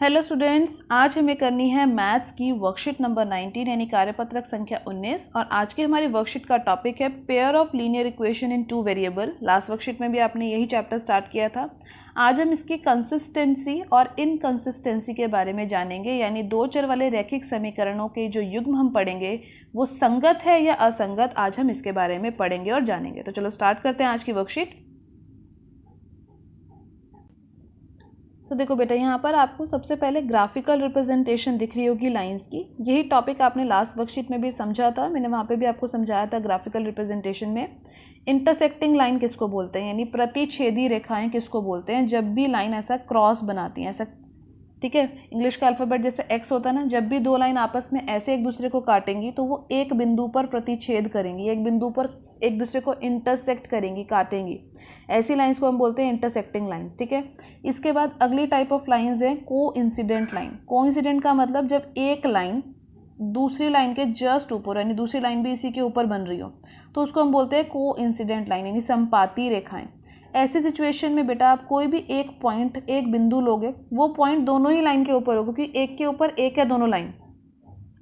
Hello students, आज हमें करनी है मैथ्स की वर्कशीट नंबर 19 यानी कार्यपत्रक संख्या 19। और आज की हमारी वर्कशीट का टॉपिक है pair of linear equation in two variable. Last worksheet में भी आपने यही चैप्टर स्टार्ट किया था। आज हम इसकी कंसिस्टेंसी और इनकंसिस्टेंसी के बारे में जानेंगे, यानी दो चर वाले रैखिक समीकरणों के जो युग्म हम पढ़ेंगे वो संगत है या असंगत, आज हम इसके बारे में पढ़ेंगे और जानेंगे। तो चलो स्टार्ट करते हैं आज की वर्कशीट। तो देखो बेटा, यहाँ पर आपको सबसे पहले ग्राफिकल रिप्रेजेंटेशन दिख रही होगी लाइंस की। यही टॉपिक आपने लास्ट वर्कशीट में भी समझा था, मैंने वहाँ पे भी आपको समझाया था। ग्राफिकल रिप्रेजेंटेशन में इंटरसेक्टिंग लाइन किसको बोलते हैं, यानी प्रतिच्छेदी रेखाएं किसको बोलते हैं, जब भी लाइन ऐसा क्रॉस बनाती हैं, ऐसा, ठीक है। इंग्लिश का अल्फ़ाबेट जैसे एक्स होता है ना, जब भी दो लाइन आपस में ऐसे एक दूसरे को काटेंगी तो वो एक बिंदु पर प्रतिच्छेद करेंगी, एक बिंदु पर एक दूसरे को इंटरसेक्ट करेंगी, काटेंगी। ऐसी लाइंस को हम बोलते हैं इंटरसेक्टिंग लाइंस, ठीक है। इसके बाद अगली टाइप ऑफ लाइंस है कोइंसिडेंट लाइन। कोइंसिडेंट का मतलब जब एक लाइन दूसरी लाइन के जस्ट ऊपर, यानी दूसरी लाइन भी इसी के ऊपर बन रही हो, तो उसको हम बोलते हैं कोइंसिडेंट लाइन, यानी संपाती रेखाएं। ऐसी सिचुएशन में बेटा आप कोई भी एक पॉइंट, एक बिंदु लोगे, वो पॉइंट दोनों ही लाइन के ऊपर होगा, क्योंकि एक के ऊपर एक है दोनों लाइन,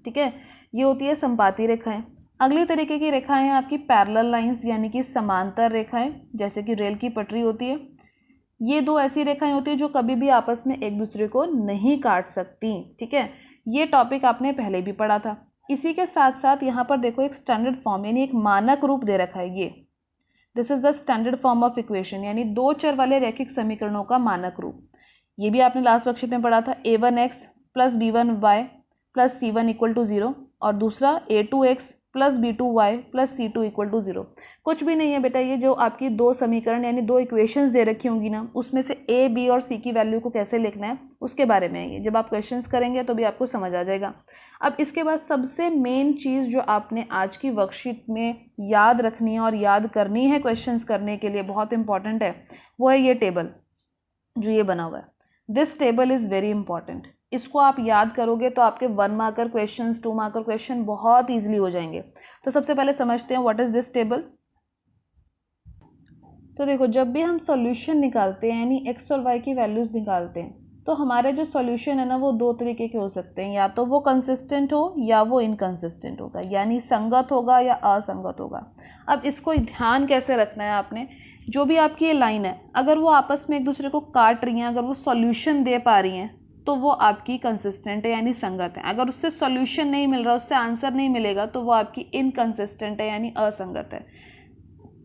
ठीक है। ये होती है संपाती रेखाएं। अगली तरीके की रेखाएं हैं आपकी पैरेलल लाइंस, यानी कि समांतर रेखाएं, जैसे कि रेल की पटरी होती है। ये दो ऐसी रेखाएं होती है जो कभी भी आपस में एक दूसरे को नहीं काट सकती, ठीक है। ये टॉपिक आपने पहले भी पढ़ा था। इसी के साथ साथ यहाँ पर देखो एक स्टैंडर्ड फॉर्म, यानी एक मानक रूप दे रखा है। ये this is the standard form of equation, यानी दो चर वाले रैखिक समीकरणों का मानक रूप। ये भी आपने लास्ट वर्कशीट में पढ़ा था। a1x plus b1y plus c1 equal to 0, और दूसरा a2x plus b2y plus c2 equal to 0। कुछ भी नहीं है बेटा, ये जो आपकी दो समीकरण यानी दो इक्वेशंस दे रखी होंगी ना, उसमें से a, b और c की वैल्यू को कैसे लिखना है उसके बारे में है ये। जब आप क्वेश्चंस करेंगे तो भी आपको समझ आ जाएगा। अब इसके बाद सबसे मेन चीज़ जो आपने आज की वर्कशीट में याद रखनी है और याद करनी है क्वेश्चंस करने के लिए, बहुत इंपॉर्टेंट है, वो है ये टेबल जो ये बना हुआ है। This table is very important. इसको आप याद करोगे तो आपके 1 मार्कर क्वेश्चन, 2 मार्कर क्वेश्चन बहुत ईजिली हो जाएंगे। तो सबसे पहले समझते हैं व्हाट इज दिस टेबल। तो देखो, जब भी हम सॉल्यूशन निकालते हैं, यानी एक्स और वाई की वैल्यूज निकालते हैं, तो हमारे जो सॉल्यूशन है ना वो दो तरीके के हो सकते हैं, या तो वो कंसिस्टेंट हो या वो इनकंसिस्टेंट होगा, यानी संगत होगा या असंगत होगा। अब इसको ध्यान कैसे रखना है आपने, जो भी आपकी ये लाइन है, अगर वो आपस में एक दूसरे को काट रही हैं, अगर वो सॉल्यूशन दे पा रही हैं, तो वो आपकी कंसिस्टेंट है यानी संगत है। अगर उससे सॉल्यूशन नहीं मिल रहा, उससे आंसर नहीं मिलेगा, तो वो आपकी इनकंसिस्टेंट है यानी असंगत है।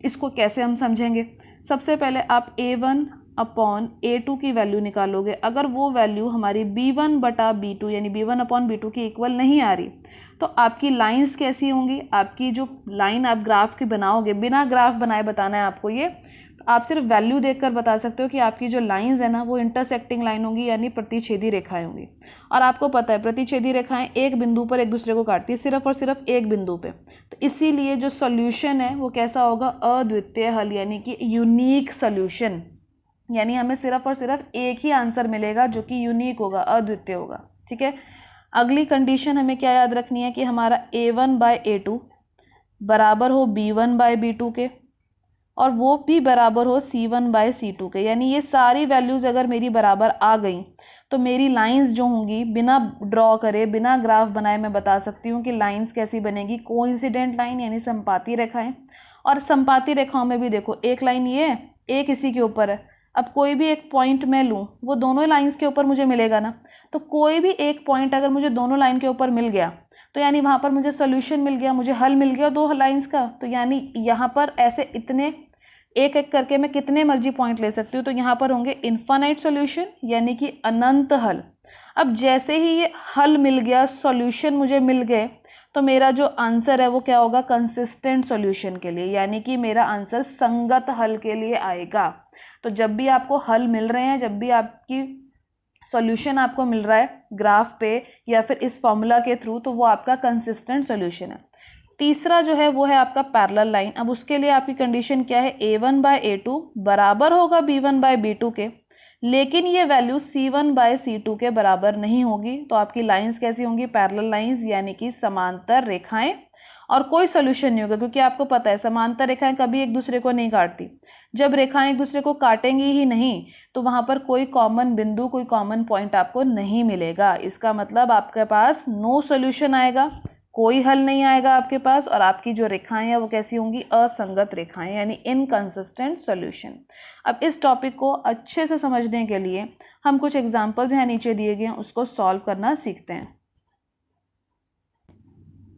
इसको कैसे हम समझेंगे, सबसे पहले आप a1 अपॉन a2 की वैल्यू निकालोगे। अगर वो वैल्यू हमारी b1 बटा b2 यानी b1 अपॉन b2 की इक्वल नहीं आ रही, तो आपकी लाइंस कैसी होंगी, आपकी जो लाइन आप ग्राफ की बनाओगे, बिना ग्राफ बनाए बताना है आपको ये, तो आप सिर्फ वैल्यू देखकर बता सकते हो कि आपकी जो लाइंस है ना वो इंटरसेक्टिंग लाइन होंगी, यानी प्रतिच्छेदी रेखाएं होंगी। और आपको पता है प्रतिच्छेदी रेखाएं एक बिंदु पर एक दूसरे को काटती है, सिर्फ और सिर्फ एक बिंदु पे। तो इसीलिए जो सॉल्यूशन है वो कैसा होगा, अद्वितीय हल, यानी कि यूनिक सॉल्यूशन, यानी हमें सिर्फ और सिर्फ एक ही आंसर मिलेगा जो कि यूनिक होगा, अद्वितीय होगा, ठीक है। अगली कंडीशन हमें क्या याद रखनी है कि हमारा a1 बाय a2 बराबर हो b1 बाय b2 के, और वो भी बराबर हो c1 बाय c2 के। यानी ये सारी वैल्यूज़ अगर मेरी बराबर आ गई तो मेरी लाइंस जो होंगी, बिना ड्रॉ करे, बिना ग्राफ बनाए, मैं बता सकती हूँ कि लाइंस कैसी बनेगी, कोइंसिडेंट लाइन यानी संपाती रेखाएं। और संपाती रेखाओं में भी देखो, एक लाइन ये है, एक इसी के ऊपर है। अब कोई भी एक पॉइंट मैं लूँ, वो दोनों लाइंस के ऊपर मुझे मिलेगा ना। तो कोई भी एक पॉइंट अगर मुझे दोनों लाइन के ऊपर मिल गया, तो यानी वहाँ पर मुझे सोल्यूशन मिल गया, मुझे हल मिल गया दो लाइंस का। तो यानी यहाँ पर ऐसे इतने एक एक करके मैं कितने मर्जी पॉइंट ले सकती हूँ, तो यहाँ पर होंगे इन्फानाइट सॉल्यूशन, यानी कि अनंत हल। अब जैसे ही ये हल मिल गया, सॉल्यूशन मुझे मिल गए, तो मेरा जो आंसर है वो क्या होगा, कंसिस्टेंट सॉल्यूशन के लिए, यानी कि मेरा आंसर संगत हल के लिए आएगा। तो जब भी आपको हल मिल रहे हैं, जब भी आपकी सॉल्यूशन आपको मिल रहा है ग्राफ पे या फिर इस फॉर्मूला के थ्रू, तो वो आपका कंसिस्टेंट सॉल्यूशन है। तीसरा जो है वो है आपका पैरेलल लाइन। अब उसके लिए आपकी कंडीशन क्या है, a1 बाय a2 बराबर होगा b1 बाय b2 के, लेकिन ये वैल्यू c1 बाय c2 के बराबर नहीं होगी। तो आपकी लाइंस कैसी होंगी, पैरेलल लाइंस, यानी कि समांतर रेखाएं। और कोई सोल्यूशन नहीं होगा, क्योंकि आपको पता है समांतर रेखाएं कभी एक दूसरे को नहीं काटती। जब रेखाएं एक दूसरे को काटेंगी ही नहीं तो वहां पर कोई कॉमन बिंदु, कोई कॉमन पॉइंट आपको नहीं मिलेगा। इसका मतलब आपके पास नो सोल्यूशन आएगा, कोई हल नहीं आएगा आपके पास, और आपकी जो रेखाएं हैं वो कैसी होंगी, असंगत रेखाएं, यानी इनकंसिस्टेंट सॉल्यूशन। अब इस टॉपिक को अच्छे से समझने के लिए हम कुछ एग्जांपल्स यहाँ नीचे दिए गए हैं उसको सॉल्व करना सीखते हैं।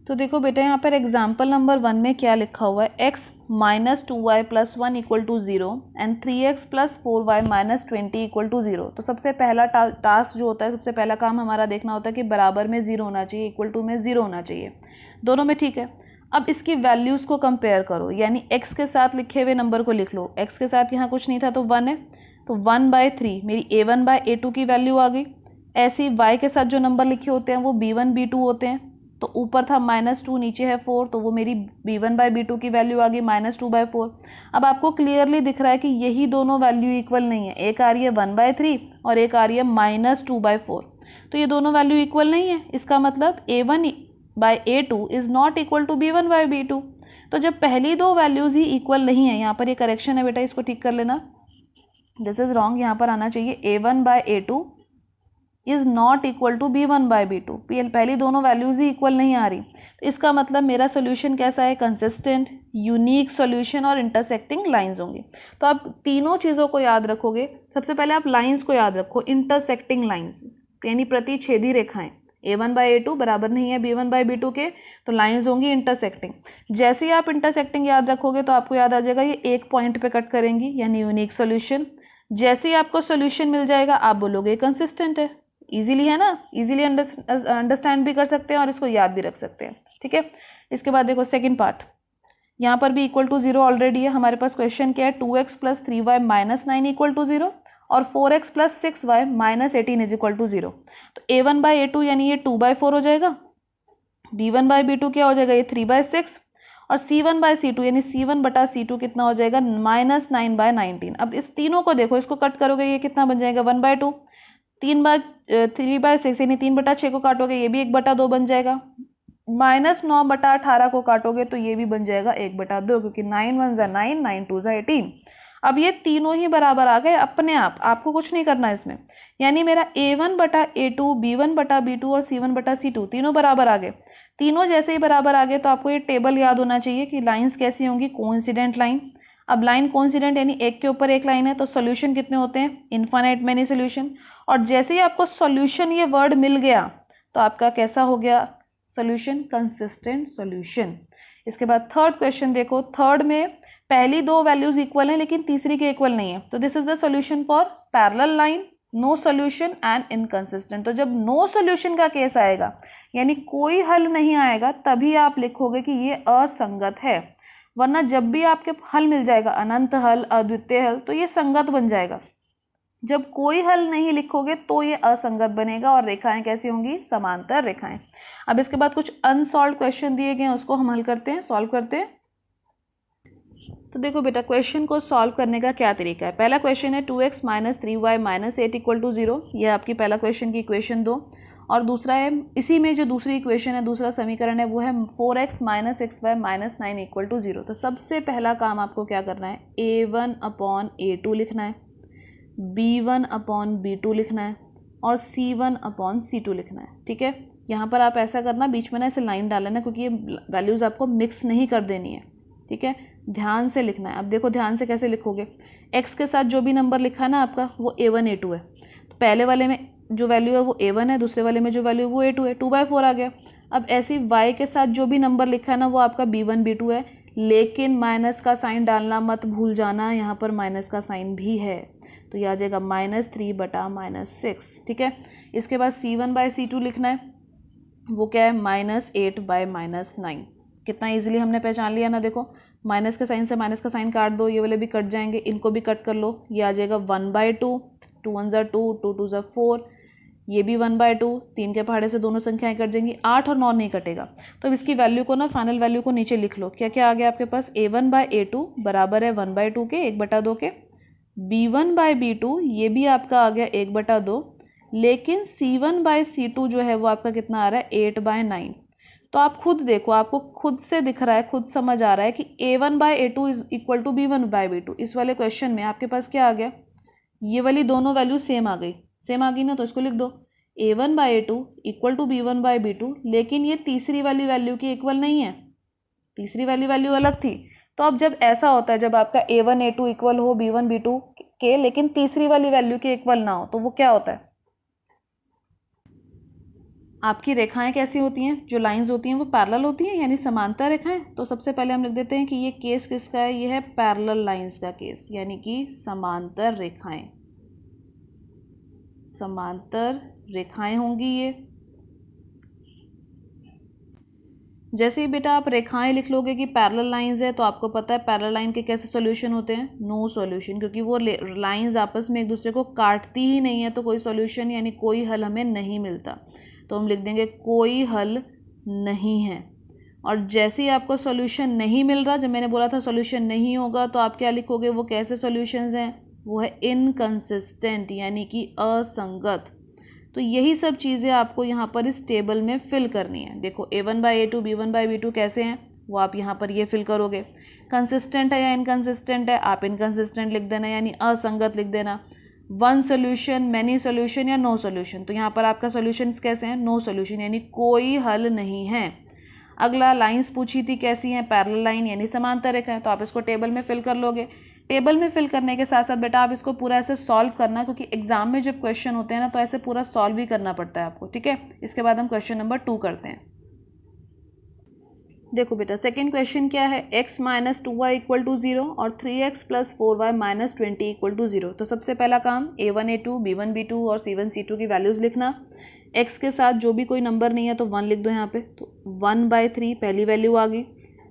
तो देखो बेटा, यहाँ पर एग्जाम्पल नंबर 1 में क्या लिखा हुआ है, x minus 2y plus 1 equal to 0 and 3x plus 4y minus 20 equal to 0। तो सबसे पहला टास्क जो होता है, सबसे पहला काम हमारा देखना होता है कि बराबर में 0 होना चाहिए, इक्वल टू में 0 होना चाहिए, दोनों में ठीक है। अब इसकी वैल्यूज़ को कंपेयर करो, यानी x के साथ लिखे हुए नंबर को लिख लो। x के साथ यहाँ कुछ नहीं था तो 1 है, तो 1/3 मेरी a1/a2 की वैल्यू आ गई। ऐसे ही y के साथ जो नंबर लिखे होते हैं वो b1 b2 होते हैं, तो ऊपर था -2, नीचे है 4, तो वो मेरी b1/b2 की वैल्यू आ गई -2/4। अब आपको क्लियरली दिख रहा है कि यही दोनों वैल्यू इक्वल नहीं है, एक आ रही है 1/3 और एक आ रही है -2/4, तो ये दोनों वैल्यू इक्वल नहीं है। इसका मतलब a1/a2 is not equal to b1/b2। तो जब पहली दो वैल्यूज़ ही इक्वल नहीं है, यहाँ पर ये करेक्शन है बेटा, इसको ठीक कर लेना, दिस इज़ रॉन्ग, यहाँ पर आना चाहिए a1/a2 is not equal to b1/b2। पहली दोनों वैल्यूज़ ही इक्वल नहीं आ रही, तो इसका मतलब मेरा सोल्यूशन कैसा है, कंसिस्टेंट, यूनिक सोल्यूशन और इंटरसेक्टिंग लाइंस होंगी। तो आप तीनों चीज़ों को याद रखोगे। सबसे पहले आप लाइंस को याद रखो, इंटरसेक्टिंग लाइंस यानी प्रतिच्छेदी रेखाएं, a1/a2 बराबर नहीं है b1/b2 के, तो लाइंस होंगी इंटरसेक्टिंग। जैसे ही आप इंटरसेक्टिंग याद रखोगे तो आपको याद आ जाएगा ये एक पॉइंट पे कट करेंगी, यानी यूनिक सोल्यूशन। जैसे ही आपको सोल्यूशन मिल जाएगा आप बोलोगे कंसिस्टेंट है। इजीली है ना, इजीली अंडरस्टैंड भी कर सकते हैं और इसको याद भी रख सकते हैं, ठीक है। इसके बाद देखो सेकंड पार्ट, यहाँ पर भी इक्वल टू 0 ऑलरेडी है। हमारे पास क्वेश्चन क्या है, 2x plus 3y minus 9 equal to 0 और 4x plus 6y minus 18 is equal to 0। तो a1/a2 यानी ये 2/4 हो जाएगा, b1/b2 क्या हो जाएगा, ये 3/6, और c1/c2 यानी c1/c2 कितना हो जाएगा, -9/19। अब इस तीनों को देखो, इसको कट करोगे ये कितना बन जाएगा, 1/2, 3/6 यानी 3/6 को काटोगे ये भी 1/2 बन जाएगा, -9/18 को काटोगे तो ये भी बन जाएगा 1/2, क्योंकि 9 1 ज़ा 9, 9 2 ज़ा 18। अब ये तीनों ही बराबर आ गए अपने आप, आपको कुछ नहीं करना इसमें, यानी मेरा a1/a2, b1/b2 और c1/c2 तीनों बराबर आ गए। तीनों जैसे ही बराबर आ गए तो आपको ये टेबल याद होना चाहिए कि लाइंस कैसी होंगी, कोइंसिडेंट लाइन। अब लाइन कोइंसिडेंट यानी एक के ऊपर एक लाइन है, तो सोल्यूशन कितने होते हैं, इनफाइनाइट मैनी सोल्यूशन। और जैसे ही आपको सॉल्यूशन ये वर्ड मिल गया तो आपका कैसा हो गया सॉल्यूशन, कंसिस्टेंट सॉल्यूशन। इसके बाद थर्ड क्वेश्चन देखो, थर्ड में पहली दो वैल्यूज इक्वल हैं लेकिन तीसरी के इक्वल नहीं है, तो this is the solution for parallel line, no solution and inconsistent. तो जब नो सॉल्यूशन का केस आएगा यानी कोई हल नहीं आएगा, तभी आप लिखोगे कि ये असंगत है, वरना जब भी आपके हल मिल जाएगा, अनंत हल, अद्वितीय हल, तो ये संगत बन जाएगा। जब कोई हल नहीं लिखोगे तो ये असंगत बनेगा और रेखाएं कैसी होंगी, समांतर रेखाएं। अब इसके बाद कुछ अनसॉल्व क्वेश्चन दिए गए हैं, उसको हम हल करते हैं, सॉल्व करते हैं। तो देखो बेटा, क्वेश्चन को सॉल्व करने का क्या तरीका है। पहला क्वेश्चन है 2x minus 3y minus 8 equal to 0, यह आपकी पहला क्वेश्चन की इक्वेशन 2। और दूसरा है, इसी में जो दूसरी इक्वेशन है, दूसरा समीकरण है, वो है 4x minus 6y minus 9 equal to 0। तो सबसे पहला काम आपको क्या करना है, a1/a2 लिखना है, b1/b2 लिखना है और c1/c2 लिखना है, ठीक है। यहाँ पर आप ऐसा करना, बीच में ना ऐसे लाइन डाल लेना, क्योंकि ये वैल्यूज़ आपको मिक्स नहीं कर देनी है, ठीक है, ध्यान से लिखना है। अब देखो ध्यान से कैसे लिखोगे, x के साथ जो भी नंबर लिखा है ना आपका, वो a1 a2 है, तो पहले वाले में जो वैल्यू है वो a1 है, दूसरे वाले में जो वैल्यू है वो a2 है, 2/4 आ गया। अब ऐसे ही y के साथ जो भी नंबर लिखा है ना वो आपका b1 b2 है, लेकिन माइनस का साइन डालना मत भूल जाना, यहाँ पर माइनस का साइन भी है, तो यह आ जाएगा -3/-6, ठीक है। इसके बाद c1/c2 लिखना है, वो क्या है, -8/-9। कितना इजीली हमने पहचान लिया ना, देखो माइनस के साइन से माइनस का साइन काट दो, ये वाले भी कट जाएंगे, इनको भी कट कर लो, ये आ जाएगा 1/2, 2 1 ज़ा 2, 2 2 ज़ा 4, ये भी 1/2, 3 के पहाड़े से दोनों संख्याएं कट जाएंगी, 8 और 9 नहीं कटेगा। तो अब इसकी वैल्यू को ना, फाइनल वैल्यू को नीचे लिख लो, क्या क्या आ गया आपके पास, a1/a2 बराबर है 1/2 के, 1/2 के, b1/b2 ये भी आपका आ गया 1/2, लेकिन c1/c2 जो है वो आपका कितना आ रहा है, 8/9। तो आप खुद देखो, आपको खुद से दिख रहा है, खुद समझ आ रहा है कि A1/A2 is equal to B1/B2। इस वाले क्वेश्चन में आपके पास क्या आ गया, ये वाली दोनों वैल्यू सेम आ गई, सेम आ गई ना, तो इसको लिख दो A1/A2 इक्वल टू B1/B2, लेकिन ये तीसरी वाली वैल्यू की इक्वल नहीं है, तीसरी वाली वैल्यू अलग थी। तो अब जब ऐसा होता है, जब आपका A1/A2 इक्वल हो B1/B2 के, लेकिन तीसरी वाली वैल्यू के इक्वल ना हो, तो वो क्या होता है, आपकी रेखाएं कैसी होती हैं, जो लाइंस होती हैं वो पैरेलल होती हैं, यानी समांतर रेखाएं। तो सबसे पहले हम लिख देते हैं कि ये केस किसका है, ये है पैरेलल लाइंस का केस, यानी कि समांतर रेखाएं, समांतर रेखाएं होंगी ये। जैसे ही बेटा आप रेखाएं लिख लोगे कि पैरेलल लाइंस है, तो आपको पता है पैरेलल लाइन के कैसे सॉल्यूशन होते हैं, नो सॉल्यूशन, क्योंकि वो लाइंस आपस में एक दूसरे को काटती ही नहीं है, तो कोई सॉल्यूशन यानी कोई हल हमें नहीं मिलता। तो हम लिख देंगे कोई हल नहीं है। और जैसे ही आपको सॉल्यूशन नहीं मिल रहा, जब मैंने बोला था सॉल्यूशन नहीं होगा, तो आप क्या लिखोगे, वो कैसे सॉल्यूशंस हैं, वो है इनकंसिस्टेंट, यानी कि असंगत। तो यही सब चीज़ें आपको यहाँ पर इस टेबल में फिल करनी है। देखो A1/A2 B1/B2 कैसे हैं, वो आप यहाँ पर ये फिल करोगे। कंसिस्टेंट है या इनकंसिस्टेंट है, आप इनकंसिस्टेंट लिख देना, यानी असंगत लिख देना। वन सोल्यूशन, मैनी सोल्यूशन या नो सोल्यूशन, तो यहाँ पर आपका सोल्यूशन कैसे हैं, नो सोल्यूशन, यानी कोई हल नहीं है। अगला लाइंस पूछी थी कैसी हैं, पैरेलल लाइन यानी समांतर रेखा है, तो आप इसको टेबल में फिल कर लोगे। टेबल में फिल करने के साथ साथ बेटा आप इसको पूरा ऐसे सॉल्व करना, क्योंकि एग्जाम में जब क्वेश्चन होते हैं ना, तो ऐसे पूरा सॉल्व भी करना पड़ता है आपको, ठीक है। इसके बाद हम क्वेश्चन नंबर 2 करते हैं। देखो बेटा सेकंड क्वेश्चन क्या है, x - 2y इक्वल टू 0 और 3x + 4y - 20 इक्वल टू 0। तो सबसे पहला काम A1/A2 B1/B2 और C1/C2 की वैल्यूज़ लिखना। x के साथ जो भी कोई नंबर नहीं है तो 1 लिख दो यहाँ पे, तो 1/3 पहली वैल्यू आ गई।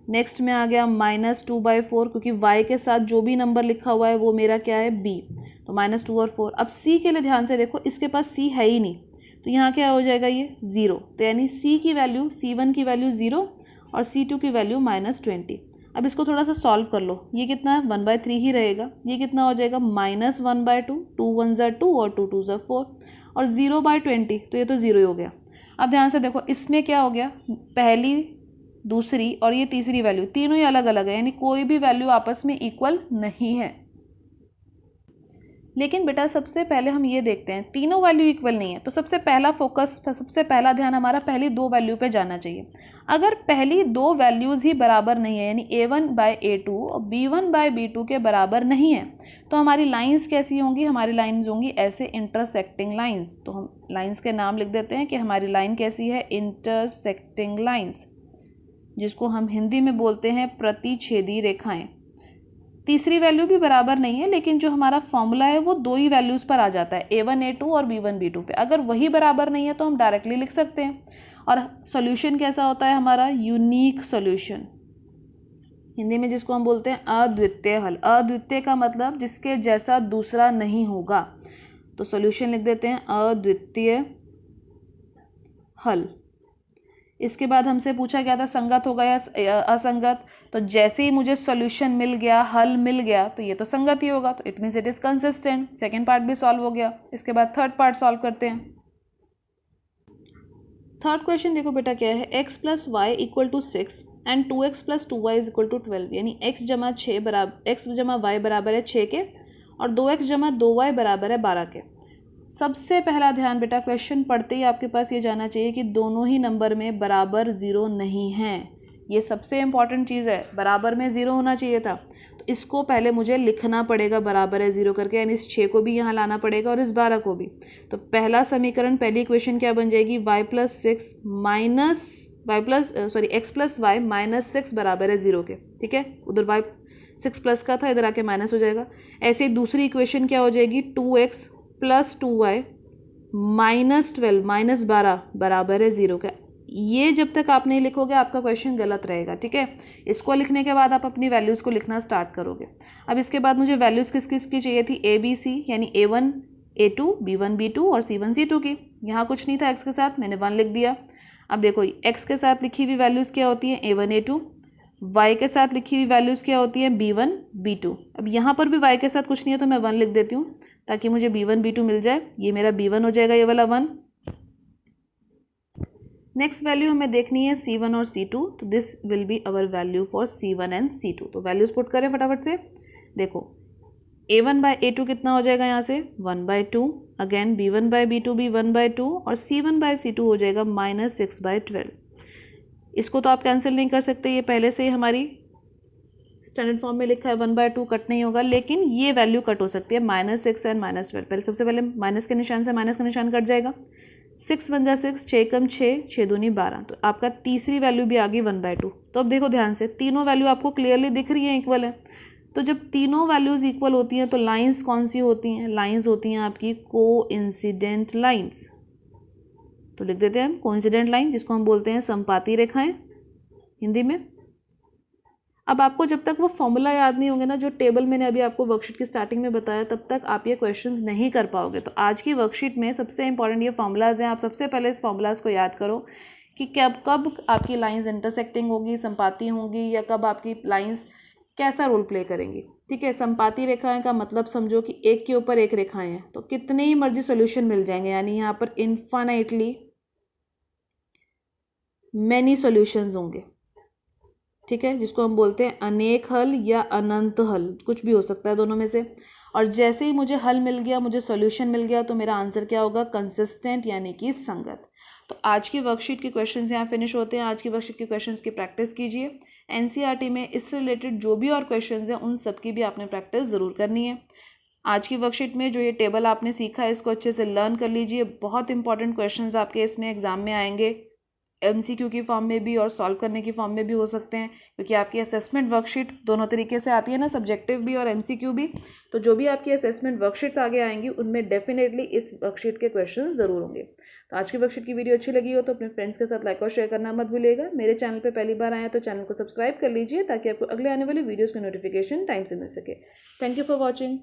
नेक्स्ट में आ गया -2/4, क्योंकि y के साथ जो भी नंबर लिखा हुआ है वो मेरा क्या है, b, तो -2 और 4। अब c के लिए ध्यान से देखो, इसके पास c है ही नहीं, तो यहाँ क्या हो जाएगा, ये 0, तो यानी c की वैल्यू, C1 की वैल्यू 0 और C2 की वैल्यू -20। अब इसको थोड़ा सा सॉल्व कर लो, ये कितना है, 1/3 ही रहेगा, ये कितना हो जाएगा -1/2, 2 1 ज़ा 2 और 2 2 ज़ा 4, और 0/20, तो ये तो 0 ही हो गया। अब ध्यान से देखो, इसमें क्या हो गया, पहली, दूसरी और ये तीसरी वैल्यू तीनों ही अलग अलग है, यानी कोई भी वैल्यू आपस में इक्वल नहीं है। लेकिन बेटा सबसे पहले हम ये देखते हैं, तीनों वैल्यू इक्वल नहीं है, तो सबसे पहला फोकस, सबसे पहला ध्यान हमारा पहली दो वैल्यू पे जाना चाहिए। अगर पहली दो वैल्यूज़ ही बराबर नहीं है, यानी A1/A2 और B1/B2 के बराबर नहीं है, तो हमारी लाइंस कैसी होंगी, हमारी लाइंस होंगी ऐसे इंटरसेक्टिंग लाइंस। तो हम लाइंस के नाम लिख देते हैं कि हमारी लाइन कैसी है, इंटरसेक्टिंग लाइंस, जिसको हम हिंदी में बोलते हैं प्रतिच्छेदी रेखाएं। तीसरी वैल्यू भी बराबर नहीं है, लेकिन जो हमारा फॉर्मूला है वो दो ही वैल्यूज़ पर आ जाता है, A1/A2 और B1/B2 पे। अगर वही बराबर नहीं है तो हम डायरेक्टली लिख सकते हैं। और सॉल्यूशन कैसा होता है हमारा, यूनिक सॉल्यूशन, हिंदी में जिसको हम बोलते हैं अद्वितीय हल। अद्वितीय का मतलब जिसके जैसा दूसरा नहीं होगा, तो सॉल्यूशन लिख देते हैं अद्वितीय हल। इसके बाद हमसे पूछा गया था संगत होगा या असंगत, तो जैसे ही मुझे सॉल्यूशन मिल गया, हल मिल गया, तो ये तो संगत ही होगा, तो it means it is consistent. Second part भी सॉल्व हो गया। इसके बाद थर्ड पार्ट सॉल्व करते हैं। थर्ड क्वेश्चन देखो बेटा क्या है, x + y = 6 and 2x + 2y = 12, यानी x जमा y बराबर है 6 के और 2x जमा 2y बराबर है 12 के। सबसे पहला ध्यान बेटा, क्वेश्चन पढ़ते ही आपके पास ये जाना चाहिए कि दोनों ही नंबर में बराबर 0 नहीं है। ये सबसे इम्पॉर्टेंट चीज़ है, बराबर में 0 होना चाहिए था, तो इसको पहले मुझे लिखना पड़ेगा बराबर है 0 करके, यानी इस 6 को भी यहाँ लाना पड़ेगा और इस 12 को भी। तो पहला समीकरण, पहली इक्वेशन क्या बन जाएगी, x + y - 6 बराबर है 0 के, ठीक है। उधर y 6 प्लस का था, इधर आके माइनस हो जाएगा। ऐसे ही दूसरी इक्वेशन क्या हो जाएगी, 2x + 2y - 12 - 12 बराबर है 0 का। ये जब तक आप नहीं लिखोगे आपका क्वेश्चन गलत रहेगा, ठीक है। इसको लिखने के बाद आप अपनी वैल्यूज़ को लिखना स्टार्ट करोगे। अब इसके बाद मुझे वैल्यूज़ किस किस की चाहिए थी, ABC यानी A1/A2 B1/B2 और C1/C2 की। यहाँ कुछ नहीं था x के साथ, मैंने 1 लिख दिया। अब देखो x के साथ लिखी हुई वैल्यूज़ क्या होती हैं, A1/A2, y के साथ लिखी हुई वैल्यूज़ क्या होती हैं, B1/B2। अब यहाँ पर भी y के साथ कुछ नहीं है तो मैं 1 लिख देती हूँ ताकि मुझे B1/B2 मिल जाए। ये मेरा B1 हो जाएगा, ये वाला 1। नेक्स्ट वैल्यू हमें देखनी है C1 और C2, तो this will be our value for C1 and C2। तो वैल्यूज पुट करें फटाफट से। देखो A1/A2 कितना हो जाएगा यहाँ से 1/2, अगेन B1/B2 भी 1/2 और C1/C2 हो जाएगा -6/12। इसको तो आप कैंसिल नहीं कर सकते, ये पहले से ही हमारी स्टैंडर्ड फॉर्म में लिखा है 1/2 कट नहीं होगा, लेकिन ये वैल्यू कट हो सकती है -6 एंड -12। पहले सबसे पहले माइनस के निशान से माइनस का निशान कट जाएगा, 6 × 6, 6 कम 6, 6 दूनी 12। तो आपका तीसरी वैल्यू भी आ गई 1/2। तो अब देखो ध्यान से, तीनों वैल्यू आपको क्लियरली दिख रही हैं, इक्वल है। तो जब तीनों वैल्यूज़ इक्वल होती हैं तो लाइंस कौन सी होती हैं? लाइंस होती हैं आपकी कोइंसिडेंट लाइंस। तो लिख देते हैं हम कोइंसिडेंट लाइन, जिसको हम बोलते हैं समपाती रेखाएं हिंदी में। अब आपको जब तक वो फॉर्मूला याद नहीं होंगे ना, जो टेबल मैंने अभी आपको वर्कशीट की स्टार्टिंग में बताया, तब तक आप ये क्वेश्चंस नहीं कर पाओगे। तो आज की वर्कशीट में सबसे इंपॉर्टेंट ये फॉर्मूलाज हैं। आप सबसे पहले इस फॉर्मूलाज को याद करो कि कब आपकी लाइंस इंटरसेक्टिंग होगी, संपाती होंगी, या कब आपकी लाइंस कैसा रोल प्ले करेंगी। ठीक है, संपाती रेखाएं का मतलब समझो कि एक के ऊपर एक रेखाएं हैं, तो कितने ही मर्जी सोल्यूशन मिल जाएंगे, यानी यहाँ पर इनफाइनाइटली मैनी सॉल्यूशंस होंगे। ठीक है, जिसको हम बोलते हैं अनेक हल या अनंत हल, कुछ भी हो सकता है दोनों में से। और जैसे ही मुझे हल मिल गया, मुझे सॉल्यूशन मिल गया, तो मेरा आंसर क्या होगा? कंसिस्टेंट, यानी कि संगत। तो आज की वर्कशीट के क्वेश्चंस यहाँ फिनिश होते हैं। आज की वर्कशीट के क्वेश्चंस की प्रैक्टिस कीजिए। एनसीईआरटी में इससे रिलेटेड जो भी और क्वेश्चंस हैं, उन सब की भी आपने प्रैक्टिस ज़रूर करनी है। आज की वर्कशीट में जो ये टेबल आपने सीखा है, इसको अच्छे से लर्न कर लीजिए। बहुत इंपॉर्टेंट क्वेश्चंस आपके इसमें एग्जाम में आएंगे, एमसीक्यू की फॉर्म में भी और सॉल्व करने की फॉर्म में भी हो सकते हैं, क्योंकि आपकी असेसमेंट वर्कशीट दोनों तरीके से आती है ना, सब्जेक्टिव भी और एमसीक्यू भी। तो जो भी आपकी असेसमेंट वर्कशीट्स आगे आएंगी, उनमें डेफिनेटली इस वर्कशीट के क्वेश्चंस ज़रूर होंगे। तो आज की वर्कशीट की वीडियो अच्छी लगी हो तो अपने फ्रेंड्स के साथ लाइक और शेयर करना मत भूलिएगा। मेरे चैनल पर पहली बार आए हैं तो चैनल को सब्सक्राइब कर लीजिए, ताकि आपको अगले आने वाली वीडियोज़ की नोटिफिकेशन टाइम से मिल सके। Thank you for watching.